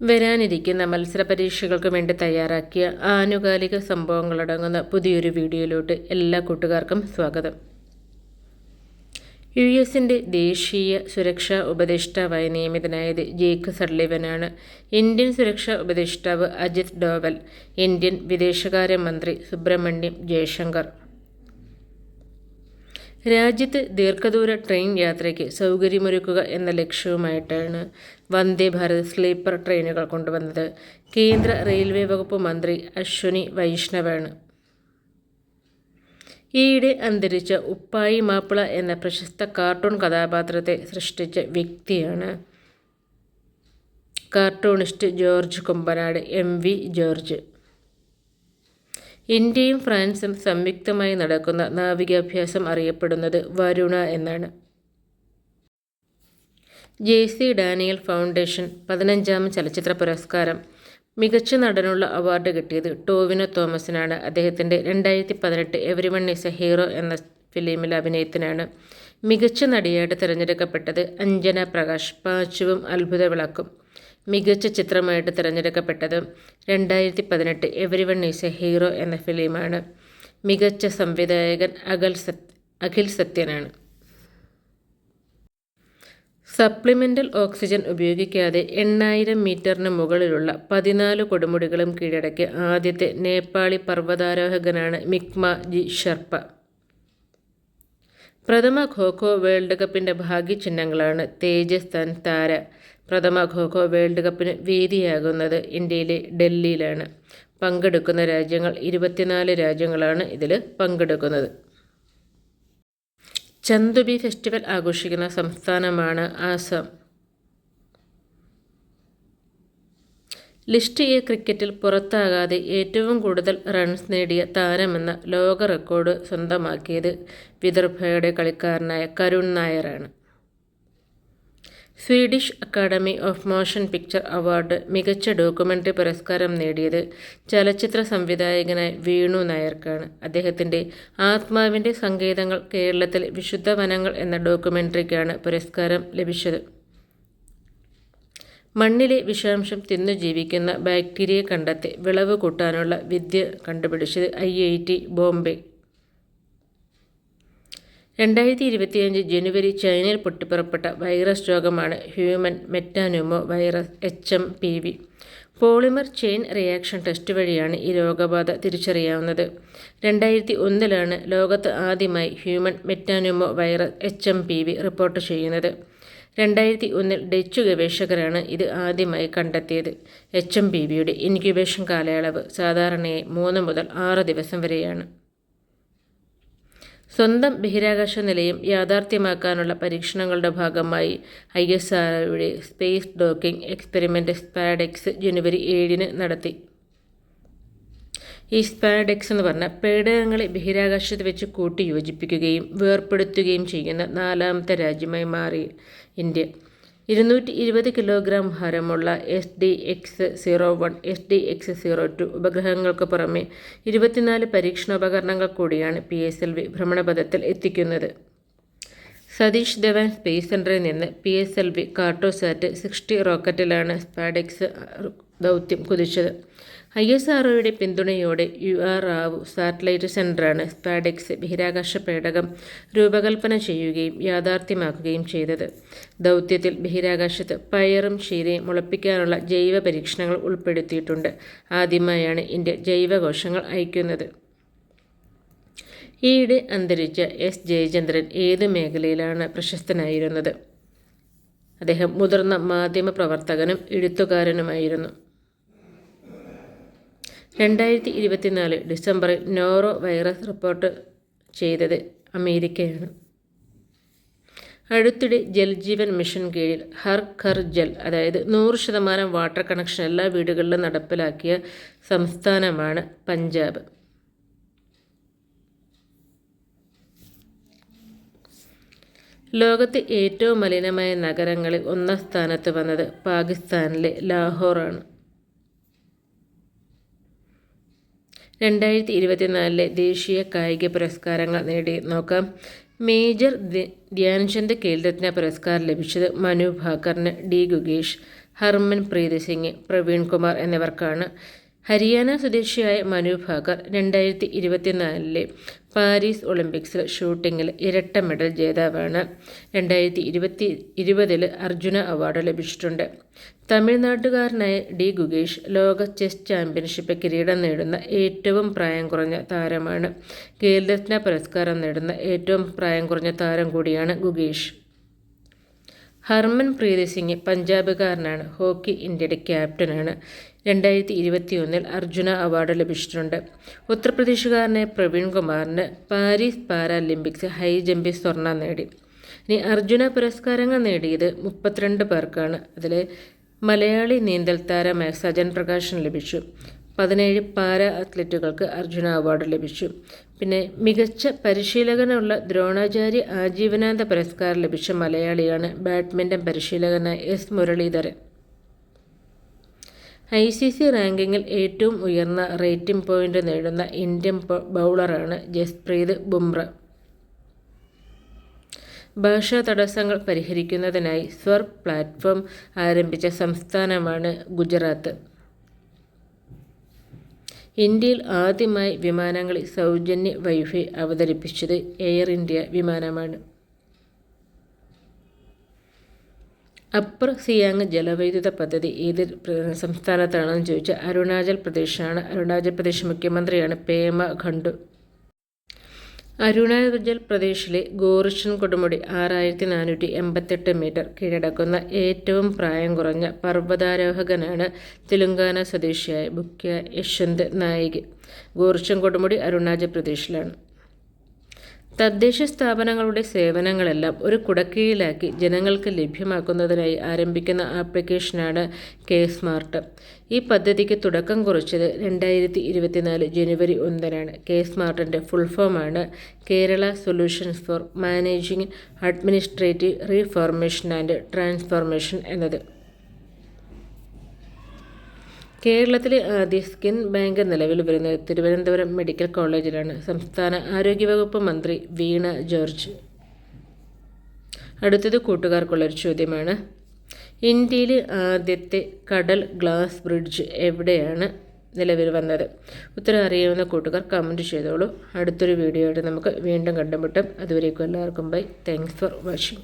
വരാനിരിക്കുന്ന മത്സര പരീക്ഷകൾക്ക് വേണ്ടി തയ്യാറാക്കിയ ആനുകാലിക സംഭവങ്ങളടങ്ങുന്ന പുതിയൊരു വീഡിയോയിലോട്ട് എല്ലാ കൂട്ടുകാർക്കും സ്വാഗതം. യുഎസിൻ്റെ ദേശീയ സുരക്ഷാ ഉപദേഷ്ടാവായി നിയമിതനായത് ജേക്ക് സള്ളിവനാണ്. ഇന്ത്യൻ സുരക്ഷാ ഉപദേഷ്ടാവ് അജിത് ഡോവൽ, ഇന്ത്യൻ വിദേശകാര്യമന്ത്രി സുബ്രഹ്മണ്യം ജയശങ്കർ. രാജ്യത്ത് ദീർഘദൂര ട്രെയിൻ യാത്രയ്ക്ക് സൗകര്യമൊരുക്കുക എന്ന ലക്ഷ്യവുമായിട്ടാണ് വന്ദേ ഭാരത് സ്ലീപ്പർ ട്രെയിനുകൾ കൊണ്ടുവന്നത്. കേന്ദ്ര റെയിൽവേ വകുപ്പ് മന്ത്രി അശ്വനി വൈഷ്ണവാണ്. ഈയിടെ അന്തരിച്ച ഉപ്പായി മാപ്പിള എന്ന പ്രശസ്ത കാർട്ടൂൺ കഥാപാത്രത്തെ സൃഷ്ടിച്ച വ്യക്തിയാണ് cartoonist George Kumbanad MV George. ഇന്ത്യയും ഫ്രാൻസും സംയുക്തമായി നടക്കുന്ന നാവികാഭ്യാസം അറിയപ്പെടുന്നത് വരുണ എന്നാണ്. JC ഡാനിയൽ ഫൗണ്ടേഷൻ 15ാം ചലച്ചിത്ര പുരസ്കാരം. മികച്ച നടനുള്ള അവാർഡ് കിട്ടിയത് ടോവിനോ തോമസിനാണ്. അദ്ദേഹത്തിൻ്റെ 2018 എവരിവൺ ഈസ് എ ഹീറോ എന്ന ഫിലിമിലെ അഭിനയത്തിനാണ്. മികച്ച നടിയായിട്ട് തിരഞ്ഞെടുക്കപ്പെട്ടത് അഞ്ജന പ്രകാശ്, പാച്ചുവും അത്ഭുത വിളക്കും. മികച്ച ചിത്രമായിട്ട് തിരഞ്ഞെടുക്കപ്പെട്ടത് 2018 എവരിവൺ ഈസ് എ ഹീറോ എന്ന ഫിലിമാണ്. മികച്ച സംവിധായകൻ അഖിൽ സത്യനാണ്. സപ്ലിമെൻ്റൽ ഓക്സിജൻ ഉപയോഗിക്കാതെ 8000 മീറ്ററിന് മുകളിലുള്ള 14 കൊടുമുടികളും കീഴടക്കിയ ആദ്യത്തെ നേപ്പാളി പർവ്വതാരോഹകനാണ് മിക്മ ജി ഷെർപ്പ. പ്രഥമ ഖോ-ഖോ വേൾഡ് കപ്പിൻ്റെ ഭാഗ്യചിഹ്നങ്ങളാണ് തേജസ് താര. പ്രഥമ ഖോ-ഖോ വേൾഡ് കപ്പിന് വേദിയാകുന്നത് ഇന്ത്യയിലെ ഡൽഹിയിലാണ്. പങ്കെടുക്കുന്ന രാജ്യങ്ങൾ 24 രാജ്യങ്ങളാണ് ഇതിൽ പങ്കെടുക്കുന്നത്. ചന്ദുബി ഫെസ്റ്റിവൽ ആഘോഷിക്കുന്ന സംസ്ഥാനമാണ് ആസാം. ലിസ്റ്റ് എ ക്രിക്കറ്റിൽ പുറത്താകാതെ ഏറ്റവും കൂടുതൽ റൺസ് നേടിയ താരമെന്ന ലോക റെക്കോർഡ് സ്വന്തമാക്കിയത് വിദർഭയുടെ കളിക്കാരനായ കരുൺ നായരാണ്. Swedish academy of motion picture award മികച്ച ഡോക്യുമെൻ്ററി പുരസ്കാരം നേടിയത് ചലച്ചിത്ര സംവിധായകനായ വേണു നായർക്കാണ്. അദ്ദേഹത്തിൻ്റെ ആത്മാവിൻ്റെ സങ്കേതങ്ങൾ കേരളത്തിലെ വിശുദ്ധ വനങ്ങൾ എന്ന ഡോക്യുമെൻ്ററിക്കാണ് പുരസ്കാരം ലഭിച്ചത്. മണ്ണിലെ വിഷാംശം തിന്നു ജീവിക്കുന്ന ബാക്ടീരിയ കണ്ടെത്തി വിളവ് കൂട്ടാനുള്ള വിദ്യ കണ്ടുപിടിച്ചത് IIT ബോംബെ. 2025 ജനുവരി ചൈനയിൽ പൊട്ടിപ്പുറപ്പെട്ട വൈറസ് രോഗമാണ് human മെറ്റാന്യൂമോ virus HMPV. Polymer chain reaction test വഴിയാണ് ഈ രോഗബാധ തിരിച്ചറിയാവുന്നത്. 2001 ലോകത്ത് ആദ്യമായി ഹ്യൂമൻ മെറ്റാന്യൂമോ വൈറസ് HMPV റിപ്പോർട്ട് ചെയ്യുന്നത്. 2001 ഡച്ച് ഗവേഷകരാണ് ഇത് ആദ്യമായി കണ്ടെത്തിയത്. HMPVയുടെ ഇൻക്യുബേഷൻ കാലയളവ് സാധാരണയായി 3 മുതൽ 6 ദിവസം വരെയാണ്. സ്വന്തം ബഹിരാകാശ നിലയം യാഥാർത്ഥ്യമാക്കാനുള്ള പരീക്ഷണങ്ങളുടെ ഭാഗമായി ISROയുടെ സ്പേസ് ഡോക്കിംഗ് എക്സ്പെരിമെൻ്റ് സ്പാഡെക്സ് ജനുവരി 7 നടത്തി. ഈ സ്പാഡെക്സ് എന്ന് പറഞ്ഞാൽ പേടകങ്ങളെ ബഹിരാകാശത്ത് വെച്ച് കൂട്ടി യോജിപ്പിക്കുകയും വേർപ്പെടുത്തുകയും ചെയ്യുന്ന 4ാമത്തെ രാജ്യമായി മാറി ഇന്ത്യ. 220 കിലോഗ്രാം ഭാരമുള്ള SDX-01, SDX-02 ഉപഗ്രഹങ്ങൾക്ക് പുറമെ 24 പരീക്ഷണോപകരണങ്ങൾ കൂടിയാണ് PSLV ഭ്രമണപഥത്തിൽ എത്തിക്കുന്നത്. സതീഷ് ധവാൻ സ്പേസ് സെൻ്ററിൽ നിന്ന് PSLV കാർട്ടോസാറ്റ് 60 റോക്കറ്റിലാണ് സ്പാഡെക്സ് ദൗത്യം കുതിച്ചത്. ISROയുടെ പിന്തുണയോടെ UR റാവു സാറ്റലൈറ്റ് സെൻ്ററാണ് സ്പാഡെക്സ് ബഹിരാകാശ പേടകം രൂപകൽപ്പന ചെയ്യുകയും യാഥാർത്ഥ്യമാക്കുകയും ചെയ്തത്. ദൗത്യത്തിൽ ബഹിരാകാശത്ത് പയറും ക്ഷീരയും മുളപ്പിക്കാനുള്ള ജൈവ പരീക്ഷണങ്ങൾ ഉൾപ്പെടുത്തിയിട്ടുണ്ട്. ആദ്യമായാണ് ഇന്ത്യ ജൈവകോശങ്ങൾ അയക്കുന്നത്. ഈയിടെ അന്തരിച്ച S ജയചന്ദ്രൻ ഏത് മേഖലയിലാണ് പ്രശസ്തനായിരുന്നത്? അദ്ദേഹം മുതിർന്ന മാധ്യമ പ്രവർത്തകനും എഴുത്തുകാരനുമായിരുന്നു. 2024 ഡിസംബറിൽ നോറോ വൈറസ് റിപ്പോർട്ട് ചെയ്തത് അമേരിക്കയാണ്. അടുത്തിടെ ജൽജീവൻ മിഷൻ കീഴിൽ ഹർ ഘർ ജൽ, അതായത് 100% വാട്ടർ കണക്ഷൻ എല്ലാ വീടുകളിലും നടപ്പിലാക്കിയ സംസ്ഥാനമാണ് പഞ്ചാബ്. ലോകത്തെ ഏറ്റവും മലിനമായ നഗരങ്ങളിൽ 1ാം സ്ഥാനത്ത് വന്നത് പാകിസ്ഥാനിലെ ലാഹോറാണ്. 2024 ദേശീയ കായിക പുരസ്കാരങ്ങൾ നേടി നോക്കാം. മേജർ ധ്യാൻചന്ദ് ഖേൽരത്ന പുരസ്കാരം ലഭിച്ചത് മനു ഭാക്കറിന്, D ഗുഗേഷ്. ഹർമൻപ്രീത് സിംഗ്, പ്രവീൺ കുമാർ എന്നിവർക്കാണ്. ഹരിയാന സ്വദേശിയായ മനു ഭാക്കർ 2024 പാരീസ് ഒളിമ്പിക്സിൽ ഷൂട്ടിങ്ങിൽ ഇരട്ട മെഡൽ ജേതാവാണ്. 2020 അർജുന അവാർഡ് ലഭിച്ചിട്ടുണ്ട്. തമിഴ്നാട്ടുകാരനായ ഡി ഗുഗേഷ് ലോക ചെസ് ചാമ്പ്യൻഷിപ്പ് കിരീടം നേടുന്ന ഏറ്റവും പ്രായം കുറഞ്ഞ താരമാണ്. ഖേൽരത്ന പുരസ്കാരം നേടുന്ന ഏറ്റവും പ്രായം കുറഞ്ഞ താരം കൂടിയാണ് ഗുഗേഷ്. ഹർമൻപ്രീത് സിംഗ് പഞ്ചാബുകാരനാണ്. ഹോക്കി ഇന്ത്യയുടെ ക്യാപ്റ്റനാണ്. 2021 അർജുന അവാർഡ് ലഭിച്ചിട്ടുണ്ട്. ഉത്തർപ്രദേശുകാരനായ പ്രവീൺ കുമാറിന് പാരീസ് പാരാലിമ്പിക്സ് ഹൈ ജമ്പിൽ സ്വർണം നേടി. ഇനി അർജുന പുരസ്കാരങ്ങൾ നേടിയത് 32 പേർക്കാണ്. അതിൽ മലയാളി നീന്തൽ താരമായ സജൻ പ്രകാശിന് ലഭിച്ചു. 17 പാരാ അത്ലറ്റുകൾക്ക് അർജുന അവാർഡ് ലഭിച്ചു. പിന്നെ മികച്ച പരിശീലകനുള്ള ദ്രോണാചാര്യ ആജീവനാന്ത പുരസ്കാരം ലഭിച്ച മലയാളിയാണ് ബാഡ്മിൻ്റൺ പരിശീലകനായ എസ് മുരളീധരൻ. ICC റാങ്കിങ്ങിൽ ഏറ്റവും ഉയർന്ന റേറ്റിംഗ് പോയിന്റ് നേടുന്ന ഇന്ത്യൻ ബൗളറാണ് ജസ്പ്രീത് ബുംറ. ഭാഷാ തടസ്സങ്ങൾ പരിഹരിക്കുന്നതിനായി സ്വർ പ്ലാറ്റ്ഫോം ആരംഭിച്ച സംസ്ഥാനമാണ് ഗുജറാത്ത്. ഇന്ത്യയിൽ ആദ്യമായി വിമാനങ്ങളിൽ സൗജന്യ വൈഫൈ അവതരിപ്പിച്ചത് എയർ ഇന്ത്യ വിമാനമാണ്. അപ്പർ സിയാങ് ജലവൈദ്യുത പദ്ധതി ഏത് സംസ്ഥാനത്താണെന്ന് ചോദിച്ചാൽ അരുണാചൽ പ്രദേശാണ്. അരുണാചൽ പ്രദേശ് മുഖ്യമന്ത്രിയാണ് പേമ ഖണ്ഡു. അരുണാചൽ പ്രദേശിലെ ഗോർഷൻ കൊടുമുടി 6488 മീറ്റർ കീഴടക്കുന്ന ഏറ്റവും പ്രായം കുറഞ്ഞ പർവ്വതാരോഹകനാണ് തെലുങ്കാന സ്വദേശിയായ ബുക്യ യശ്വന്ത് നായിക്. ഗോർഷൻ കൊടുമുടി അരുണാചൽ പ്രദേശിലാണ്. തദ്ദേശ സ്ഥാപനങ്ങളുടെ സേവനങ്ങളെല്ലാം ഒരു കുടക്കീഴിലാക്കി ജനങ്ങൾക്ക് ലഭ്യമാക്കുന്നതിനായി ആരംഭിക്കുന്ന ആപ്ലിക്കേഷനാണ് കെ-സ്മാർട്ട്. ഈ പദ്ധതിക്ക് തുടക്കം കുറിച്ചത് 2024 ജനുവരി 1 കെ-സ്മാർട്ടിൻ്റെ ഫുൾ ഫോമാണ് Kerala solutions for managing administrative reformation and transformation എന്നത്. കേരളത്തിലെ ആദ്യ സ്കിൻ ബാങ്ക് നിലവിൽ വരുന്നത് തിരുവനന്തപുരം മെഡിക്കൽ കോളേജിലാണ്. സംസ്ഥാന ആരോഗ്യവകുപ്പ് മന്ത്രി വീണ ജോർജ്. അടുത്തത് കൂട്ടുകാർക്കുള്ളൊരു ചോദ്യമാണ്. ഇന്ത്യയിലെ ആദ്യത്തെ കടൽ ഗ്ലാസ് ബ്രിഡ്ജ് എവിടെയാണ് നിലവിൽ വന്നത്? ഉത്തരം അറിയാവുന്ന കൂട്ടുകാർ കമൻറ്റ് ചെയ്തോളൂ. അടുത്തൊരു വീഡിയോ ആയിട്ട് നമുക്ക് വീണ്ടും കണ്ടുമുട്ടാം. അതുവരേക്കും എല്ലാവർക്കും ബൈ. Thanks for watching.